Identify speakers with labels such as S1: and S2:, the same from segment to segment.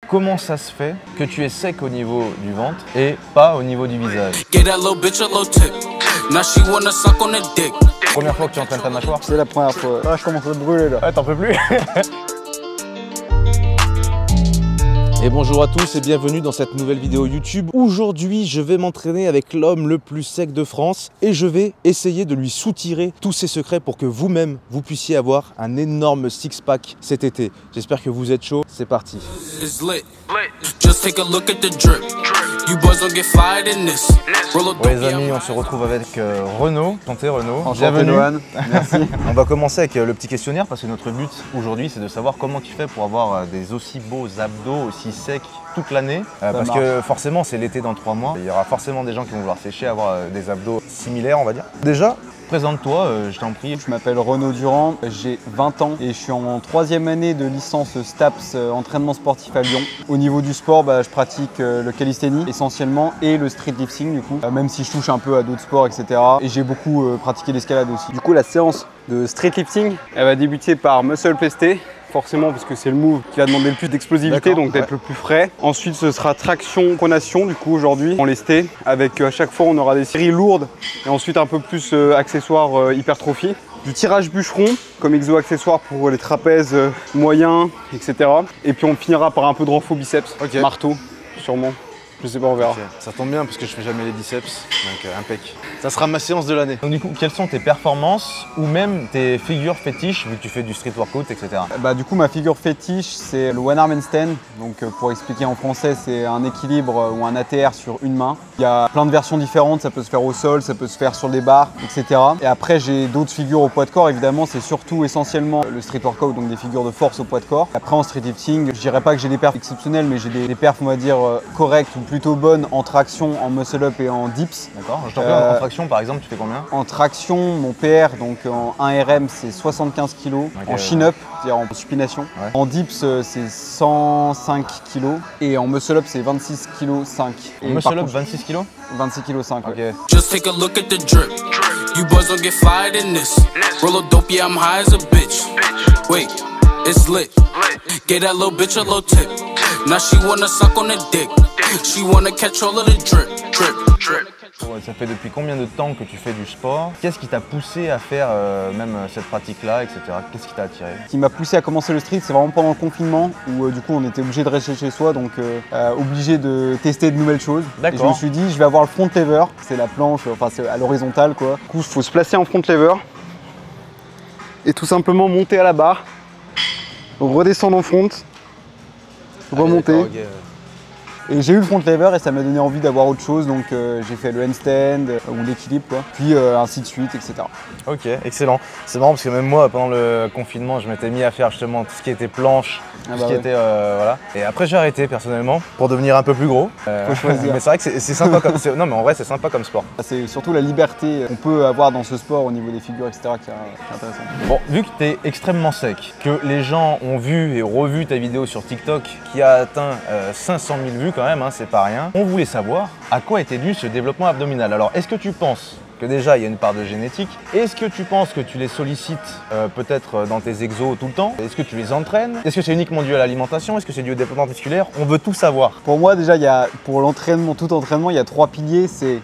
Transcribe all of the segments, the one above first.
S1: Comment ça se fait que tu es sec au niveau du ventre et pas au niveau du visage? Première fois que tu entraînes ta mâchoire?
S2: C'est la première fois. Ah, je commence à brûler là.
S1: Ouais, t'en peux plus. Et bonjour à tous et bienvenue dans cette nouvelle vidéo YouTube. Aujourd'hui, je vais m'entraîner avec l'homme le plus sec de France et je vais essayer de lui soutirer tous ses secrets pour que vous-même, vous puissiez avoir un énorme six-pack cet été. J'espère que vous êtes chaud. C'est parti. Ouais les amis, on se retrouve avec Renaud. Santé Renaud.
S2: Bienvenue. Merci.
S1: On va commencer avec le petit questionnaire parce que notre but aujourd'hui c'est de savoir comment tu fais pour avoir des aussi beaux abdos, aussi secs toute l'année. Parce que forcément c'est l'été dans 3 mois. Il y aura forcément des gens qui vont vouloir sécher, avoir des abdos similaires on va dire. Déjà, présente-toi, je t'en prie.
S2: Je m'appelle Renaud Durand, j'ai 20 ans et je suis en 3e année de licence STAPS entraînement sportif à Lyon. Au niveau du sport, je pratique le calisthénie essentiellement et le street lifting du coup, même si je touche un peu à d'autres sports etc. Et j'ai beaucoup pratiqué l'escalade aussi. Du coup la séance de street lifting, elle va débuter par muscle pesté. Forcément parce que c'est le move qui va demander le plus d'explosivité, donc d'être le plus frais. Ensuite ce sera traction, pronation du coup aujourd'hui en lesté avec à chaque fois on aura des séries lourdes et ensuite un peu plus accessoires hypertrophie. Du tirage bûcheron comme exo accessoire pour les trapèzes moyens etc. Et puis on finira par un peu de renfo biceps, marteau sûrement. Je sais pas, on verra.
S1: Okay. Ça tombe bien parce que je fais jamais les biceps, donc impec. Ça sera ma séance de l'année. Donc du coup, quelles sont tes performances ou même tes figures fétiches vu que tu fais du street workout, etc.
S2: Du coup, ma figure fétiche, c'est le one arm handstand. Donc pour expliquer en français, c'est un équilibre ou un ATR sur une main. Il y a plein de versions différentes, ça peut se faire au sol, ça peut se faire sur des barres, etc. Et après, j'ai d'autres figures au poids de corps, évidemment, c'est surtout essentiellement le street workout, donc des figures de force au poids de corps. Après, en street lifting, je dirais pas que j'ai des perfs exceptionnels, mais j'ai des perfs, on va dire, correctes ou plutôt bonne en traction, en muscle up et en dips.
S1: D'accord. Je t'en prie, en traction par exemple, tu fais combien? En
S2: traction, mon PR, donc en 1 RM, c'est 75 kg. Okay, en chin up, c'est-à-dire en supination. Ouais. En dips, c'est 105 kg. Et en muscle up, c'est 26 kg 5.
S1: En muscle up, 26 kg?
S2: 26 kg 5,
S1: ok.
S2: Ouais.
S3: Just take a look at the drip. You boys don't get fired in this. Roll a dope, yeah, I'm high as a bitch. Wait, it's lit. Get that little bitch a little tip. Now she wanna suck on the dick. She wanna catch all of the drip, drip, drip.
S1: Ça fait depuis combien de temps que tu fais du sport? Qu'est-ce qui t'a poussé à faire même cette pratique-là, etc. Qu'est-ce qui t'a attiré?
S2: Ce qui m'a poussé à commencer le street, c'est vraiment pendant le confinement où du coup on était obligé de rester chez soi, donc obligé de tester de nouvelles choses. Et je me suis dit, je vais avoir le front lever, c'est la planche, enfin c'est à l'horizontale quoi. Du coup, il faut se placer en front lever et tout simplement monter à la barre, redescendre en front, remonter. Et j'ai eu le front lever et ça m'a donné envie d'avoir autre chose, donc j'ai fait le handstand ou l'équilibre quoi, puis ainsi de suite, etc.
S1: Ok, excellent. C'est marrant parce que même moi, pendant le confinement, je m'étais mis à faire justement tout ce qui était planche, tout ce qui était voilà. Et après j'ai arrêté personnellement pour devenir un peu plus gros.
S2: Faut choisir.
S1: Mais c'est vrai que c'est sympa comme non mais en vrai c'est sympa comme sport.
S2: C'est surtout la liberté qu'on peut avoir dans ce sport au niveau des figures, etc. qui est intéressant.
S1: Bon, vu que tu es extrêmement sec, que les gens ont vu et revu ta vidéo sur TikTok qui a atteint 500 000 vues quand même, hein, c'est pas rien. On voulait savoir à quoi était dû ce développement abdominal. Alors, est-ce que tu penses que déjà il y a une part de génétique? Est-ce que tu penses que tu les sollicites peut-être dans tes exos tout le temps? Est-ce que tu les entraînes? Est-ce que c'est uniquement dû à l'alimentation? Est-ce que c'est dû au développement musculaire? On veut tout savoir.
S2: Pour moi déjà, pour l'entraînement, tout entraînement, il y a 3 piliers. C'est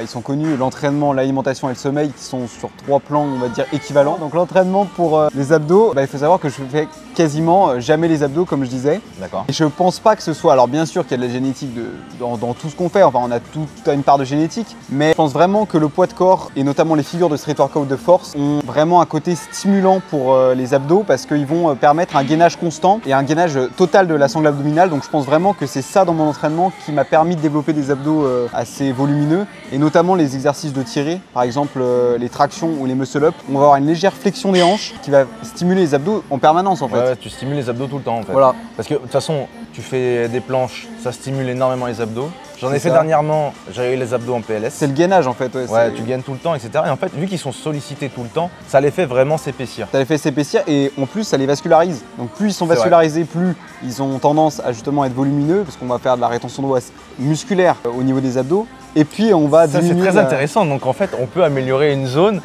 S2: ils sont connus, l'entraînement, l'alimentation et le sommeil qui sont sur 3 plans on va dire équivalents. Donc l'entraînement pour les abdos, il faut savoir que je fais quasiment jamais les abdos comme je disais.
S1: D'accord.
S2: Et je pense pas que ce soit, alors bien sûr qu'il y a de la génétique dans tout ce qu'on fait, enfin on a tout une part de génétique, mais je pense vraiment que le poids de corps et notamment les figures de street workout de force ont vraiment un côté stimulant pour les abdos parce qu'ils vont permettre un gainage constant et un gainage total de la sangle abdominale. Donc je pense vraiment que c'est ça dans mon entraînement qui m'a permis de développer des abdos assez volumineux. Et notamment les exercices de tirée, par exemple les tractions ou les muscle-up, on va avoir une légère flexion des hanches qui va stimuler les abdos en permanence en fait.
S1: Ouais, tu stimules les abdos tout le temps en fait.
S2: Voilà.
S1: Parce que de toute façon, tu fais des planches, ça stimule énormément les abdos. J'en ai fait dernièrement, j'avais eu les abdos en PLS.
S2: C'est le gainage en fait.
S1: Ouais, tu gaines tout le temps, etc. Et en fait, vu qu'ils sont sollicités tout le temps, ça les fait vraiment s'épaissir.
S2: Ça les fait s'épaissir et en plus, ça les vascularise. Donc plus ils sont vascularisés, plus ils ont tendance à justement être volumineux parce qu'on va faire de la rétention d'eau musculaire au niveau des abdos. Et puis on va diminuer.
S1: C'est très intéressant. Donc en fait, on peut améliorer une zone,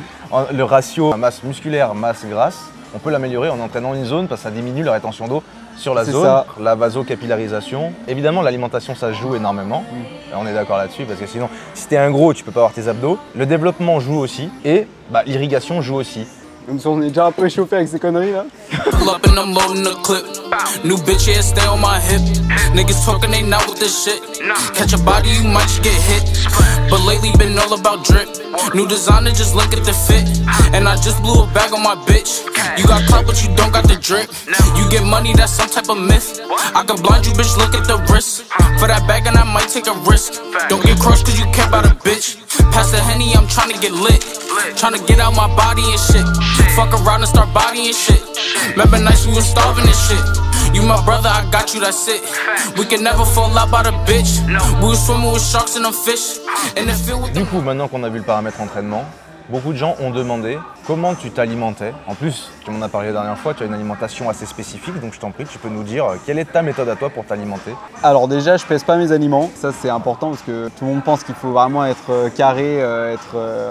S1: le ratio masse musculaire, masse grasse. on peut l'améliorer en entraînant une zone parce que ça diminue la rétention d'eau sur la
S2: C'est
S1: zone,
S2: ça.
S1: la vasocapillarisation. Évidemment, l'alimentation, ça joue énormément. On est d'accord là-dessus parce que sinon, si t'es un gros, tu peux pas avoir tes abdos. Le développement joue aussi et l'irrigation joue aussi.
S2: Même si on est déjà un peu échauffé avec ces conneries là.
S3: Pull up and I'm loading the clip. New bitch, yeah, stay on my hip. Niggas talking, they not with this shit. Catch a body, you might just get hit. But lately been all about drip. New designer, just look at the fit. And I just blew a bag on my bitch. You got clout, but you don't got the drip. You get money, that's some type of myth. I can blind you, bitch, look at the wrist. For that bag, and I might take a risk. Don't get crushed, cause you care about a bitch. Pass the Henny, I'm trying to get lit. Trying to get out my body and shit. Fuck around and start bodying shit. Remember nights we was starving and shit. You my brother, I got you, that's it. We can never fall out by the bitch. We was swimming with sharks and them fish. In the field with
S1: Du coup, maintenant qu'on a vu le paramètre entraînement, beaucoup de gens ont demandé comment tu t'alimentais. En plus, tu m'en as parlé la dernière fois, tu as une alimentation assez spécifique, donc je t'en prie, tu peux nous dire quelle est ta méthode à toi pour t'alimenter.
S2: Alors déjà, je pèse pas mes aliments. Ça, c'est important parce que tout le monde pense qu'il faut vraiment être carré,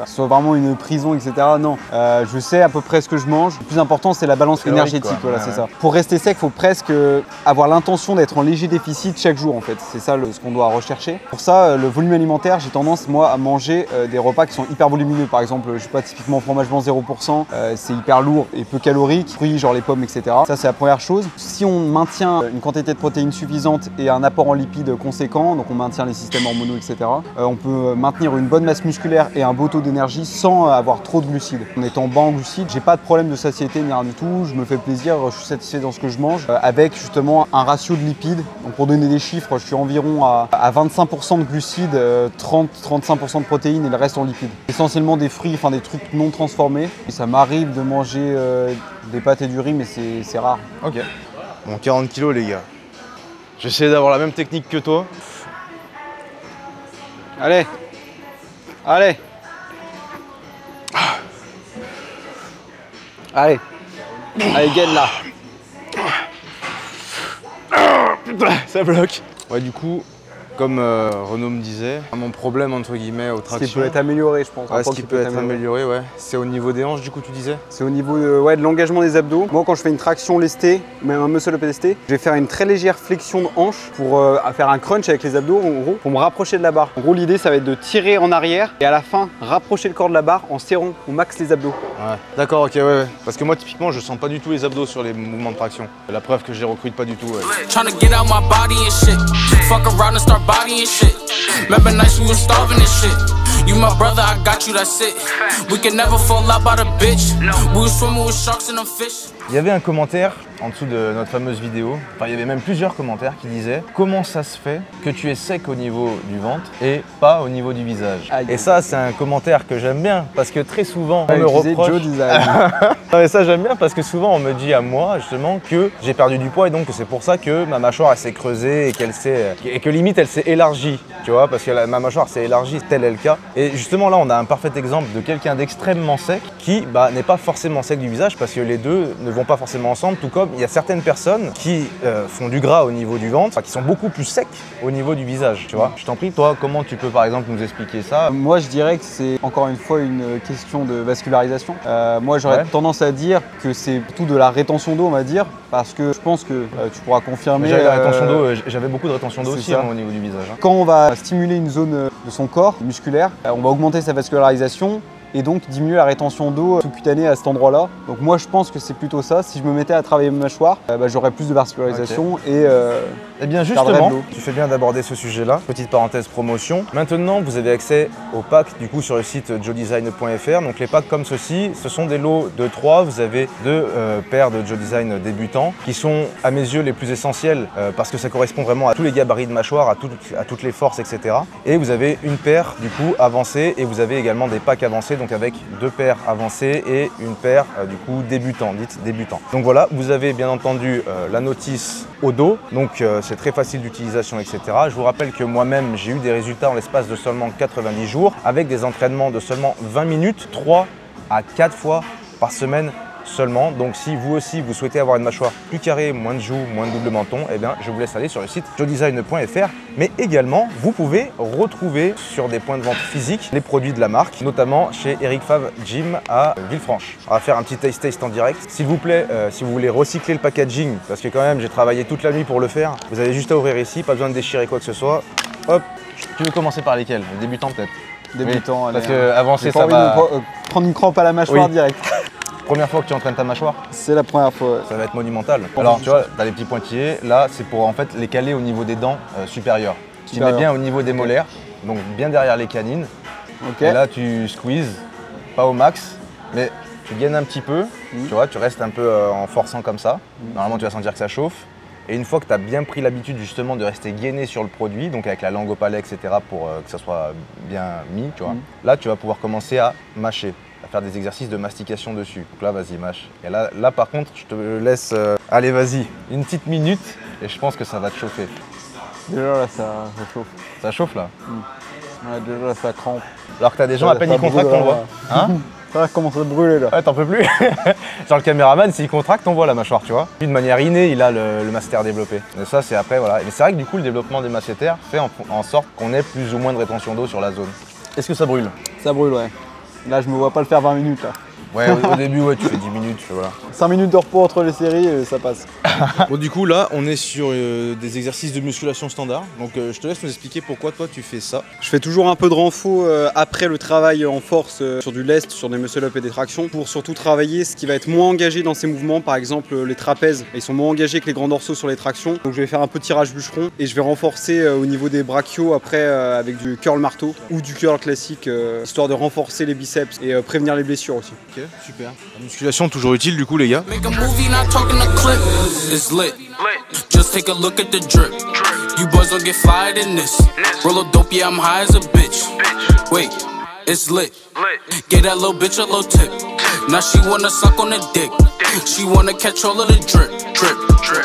S2: soit vraiment une prison, etc. Non, je sais à peu près ce que je mange. Le plus important, c'est la balance
S1: Calorique,
S2: énergétique.
S1: quoi.
S2: Voilà,
S1: Ouais,
S2: c'est
S1: ouais.
S2: ça. Pour rester sec, il faut presque avoir l'intention d'être en léger déficit chaque jour, en fait. C'est ça ce qu'on doit rechercher. Pour ça, le volume alimentaire, j'ai tendance, moi, à manger des repas qui sont hyper volumineux. Par exemple, je sais pas, typiquement fromage blanc 0%, c'est hyper lourd et peu calorique. Fruits, genre les pommes, etc. Ça, c'est la première chose. Si on maintient une quantité de protéines suffisante et un apport en lipides conséquent, donc on maintient les systèmes hormonaux, etc., on peut maintenir une bonne masse musculaire et un beau taux d'énergie sans avoir trop de glucides. En étant bas en glucides, j'ai pas de problème de satiété ni rien du tout. Je me fais plaisir, je suis satisfait dans ce que je mange, avec justement un ratio de lipides. Donc pour donner des chiffres, je suis environ à 25% de glucides, 30-35% de protéines et le reste en lipides. Essentiellement des fruits, enfin des trucs non transformés. Et ça m'arrive de manger des pâtes et du riz, mais c'est rare.
S1: Ok. Bon, 40 kilos les gars. J'essaie d'avoir la même technique que toi.
S2: Allez, allez, allez, allez, gaine là.
S1: Ça bloque. Ouais, du coup, comme Renaud me disait, mon problème entre guillemets aux
S2: Ce qui
S1: tractions,
S2: peut être amélioré, je pense. Un
S1: ouais, ce
S2: point
S1: qui peut être amélioré, ouais, c'est au niveau des hanches, du coup, tu disais.
S2: C'est au niveau de l'engagement des abdos. Moi, quand je fais une traction lestée, même un muscle up lesté, je vais faire une très légère flexion de hanche pour faire un crunch avec les abdos, en gros, pour me rapprocher de la barre. En gros, l'idée, ça va être de tirer en arrière et à la fin, rapprocher le corps de la barre en serrant au max les abdos.
S1: Ouais. D'accord, ok, ouais. Parce que moi, typiquement, je sens pas du tout les abdos sur les mouvements de traction. La preuve que je les recrute pas du tout, ouais.
S3: trying to get out my body and shit. Fuck around and start bodying shit. Remember nights we was starving and shit. You my brother, I got you, that's it. We can never fall out by the bitch. We was swimming with sharks and them fish.
S1: Il y avait un commentaire en dessous de notre fameuse vidéo, enfin il y avait même plusieurs commentaires qui disaient comment ça se fait que tu es sec au niveau du ventre et pas au niveau du visage.
S2: Aïe.
S1: Et ça c'est un commentaire que j'aime bien parce que très souvent on me
S2: Utiliser
S1: reproche...
S2: Joe Design.
S1: Non, mais ça j'aime bien parce que souvent on me dit à moi justement que j'ai perdu du poids et donc que c'est pour ça que ma mâchoire elle s'est creusée et que limite elle s'est élargie, tu vois, parce que ma mâchoire s'est élargie, tel est le cas. Et justement là on a un parfait exemple de quelqu'un d'extrêmement sec qui n'est pas forcément sec du visage parce que les deux ne vont pas forcément ensemble, tout comme il y a certaines personnes qui font du gras au niveau du ventre, qui sont beaucoup plus secs au niveau du visage, tu vois. Je t'en prie, toi, comment tu peux par exemple nous expliquer ça?
S2: Moi, je dirais que c'est encore une fois une question de vascularisation. Moi, j'aurais
S1: Ouais.
S2: tendance à dire que c'est tout de la rétention d'eau, on va dire, parce que je pense que tu pourras confirmer.
S1: J'avais la rétention d'eau, j'avais beaucoup de rétention d'eau
S2: c'est
S1: aussi
S2: ça.
S1: hein, au niveau du visage. Hein.
S2: Quand on va stimuler une zone de son corps musculaire, on va augmenter sa vascularisation et donc diminuer la rétention d'eau sous-cutanée à cet endroit-là. Donc moi je pense que c'est plutôt ça. Si je me mettais à travailler ma mâchoire, j'aurais plus de vascularisation et
S1: Eh bien
S2: perdrais
S1: justement,
S2: de l'eau.
S1: tu fais bien d'aborder ce sujet-là. Petite parenthèse promotion. Maintenant, vous avez accès aux packs du coup sur le site joedesign.fr. Donc les packs comme ceci, ce sont des lots de 3. Vous avez 2 paires de Joe Design débutants qui sont à mes yeux les plus essentiels parce que ça correspond vraiment à tous les gabarits de mâchoire, à toutes les forces, etc. Et vous avez une paire du coup avancée et vous avez également des packs avancés, donc avec 2 paires avancées et une paire du coup débutant, dite débutant. Donc voilà, vous avez bien entendu la notice au dos, donc c'est très facile d'utilisation, etc. Je vous rappelle que moi-même j'ai eu des résultats en l'espace de seulement 90 jours avec des entraînements de seulement 20 minutes, 3 à 4 fois par semaine seulement. Donc si vous aussi vous souhaitez avoir une mâchoire plus carrée, moins de joues, moins de double menton, eh bien je vous laisse aller sur le site joedesign.fr. Mais également, vous pouvez retrouver sur des points de vente physiques les produits de la marque, notamment chez Eric Favre Gym à Villefranche. On va faire un petit taste en direct. S'il vous plaît, si vous voulez recycler le packaging, parce que quand même j'ai travaillé toute la nuit pour le faire, vous avez juste à ouvrir ici, pas besoin de déchirer quoi que ce soit. Hop, tu veux commencer par lesquels? Le débutant peut-être?
S2: Débutant,
S1: oui, parce que avancer ça va...
S2: prendre une crampe à la mâchoire direct.
S1: Première fois que tu entraînes ta mâchoire?
S2: C'est la première fois.
S1: Ça va être monumental. Alors tu vois, tu as les petits pointillés, là c'est pour en fait les caler au niveau des dents supérieures. Tu mets bien au niveau des molaires, donc bien derrière les canines. Et là tu squeezes, pas au max, mais tu gaines un petit peu, tu vois, tu restes un peu en forçant comme ça. Normalement tu vas sentir que ça chauffe. Et une fois que tu as bien pris l'habitude justement de rester gainé sur le produit, donc avec la langue au palais, etc., pour que ça soit bien mis, tu vois, là tu vas pouvoir commencer à mâcher, à faire des exercices de mastication dessus. Donc là, vas-y, mâche. Et là par contre, je te laisse, allez, vas-y, une petite minute et je pense que ça va te chauffer.
S2: Déjà là, ça chauffe.
S1: Ça chauffe là?
S2: Ouais, déjà là, ça crampe.
S1: Alors que tu as des gens à peine ils contractent, on le voit. Hein?
S2: Ça commence à brûler là.
S1: Ouais, t'en peux plus. Genre le caméraman, s'il contracte, on voit la mâchoire, tu vois. D'une manière innée, il a le masséter développé. Et ça, c'est après, voilà. Mais c'est vrai que du coup, le développement des masséters fait en sorte qu'on ait plus ou moins de rétention d'eau sur la zone. Est-ce que ça brûle?
S2: Ça brûle, ouais. Là, je me vois pas le faire 20 minutes là.
S1: Ouais, au début, ouais, tu fais 10 minutes, voilà.
S2: 5 minutes de repos entre les séries, ça passe.
S1: Bon, du coup, là, on est sur des exercices de musculation standard. Donc, je te laisse nous expliquer pourquoi toi, tu fais ça.
S2: Je fais toujours un peu de renfo après le travail en force sur du lest, sur des muscle-up et des tractions, pour surtout travailler ce qui va être moins engagé dans ces mouvements. Par exemple, les trapèzes, ils sont moins engagés que les grands dorsaux sur les tractions. Donc, je vais faire un peu de tirage bûcheron et je vais renforcer au niveau des brachios après avec du curl marteau ou du curl classique, histoire de renforcer les biceps et prévenir les blessures aussi.
S1: Ok, super. La musculation, toujours utile, du coup, les gars.
S3: Make a movie, not talking a clip. It's lit. Just take a look at the drip. You boys don't get fired in this. Roll a dope, yeah, I'm high as a bitch. Wait, it's lit. Get that little bitch a little tip. Now she wanna suck on the dick. She wanna catch all of the drip, drip, drip.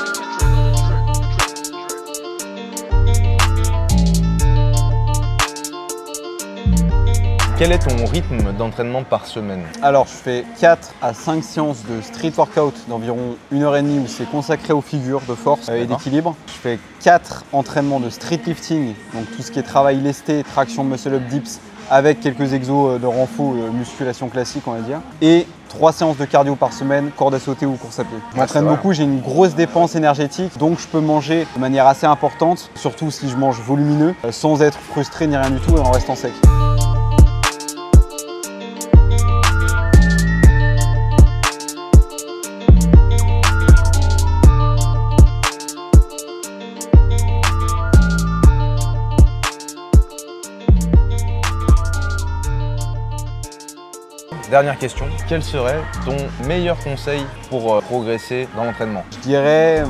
S1: Quel est ton rythme d'entraînement par semaine?
S2: Alors, je fais 4 à 5 séances de street workout d'environ 1h30 où c'est consacré aux figures de force et d'équilibre. Je fais 4 entraînements de street lifting, donc tout ce qui est travail lesté, traction, muscle-up, dips, avec quelques exos de renfo, musculation classique, on va dire. Et 3 séances de cardio par semaine, corde à sauter ou course à pied. Je m'entraîne beaucoup, j'ai une grosse dépense énergétique, donc je peux manger de manière assez importante, surtout si je mange volumineux, sans être frustré ni rien du tout et en restant sec.
S1: Dernière question, quel serait ton meilleur conseil pour progresser dans l'entraînement?
S2: Je dirais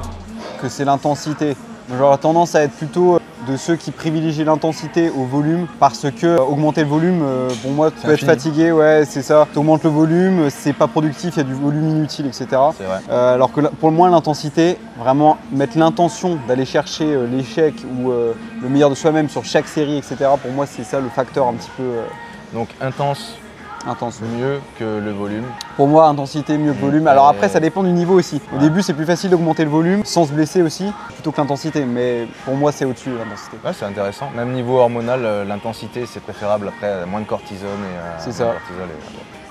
S2: que c'est l'intensité. J'aurais tendance à être plutôt de ceux qui privilégient l'intensité au volume parce que augmenter le volume, pour moi, tu peux être fatigué, ouais, c'est ça. Tu augmentes le volume, c'est pas productif, il y a du volume inutile, etc.
S1: C'est vrai.
S2: Alors que pour moi, l'intensité, vraiment mettre l'intention d'aller chercher l'échec ou le meilleur de soi-même sur chaque série, etc. Pour moi, c'est ça le facteur un petit peu.
S1: Donc intense. Mieux que le volume.
S2: Pour moi, intensité mieux que volume. Alors après, ça dépend du niveau aussi. Au début, c'est plus facile d'augmenter le volume sans se blesser aussi, plutôt que l'intensité. Mais pour moi, c'est au-dessus l'intensité.
S1: Ouais, c'est intéressant. Même niveau hormonal, l'intensité, c'est préférable après moins de cortisone et
S2: c'est ça.
S1: Cortisol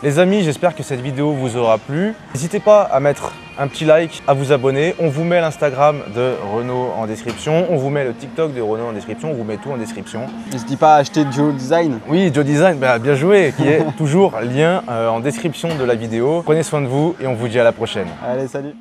S1: Les amis, j'espère que cette vidéo vous aura plu. N'hésitez pas à mettre un petit like, à vous abonner. On vous met l'Instagram de Renaud en description. On vous met le TikTok de Renaud en description. On vous met tout en description.
S2: N'hésitez pas à acheter Joe Design.
S1: Oui, Joe Design, bien joué, qui est toujours lien en description de la vidéo. Prenez soin de vous et on vous dit à la prochaine.
S2: Allez, salut.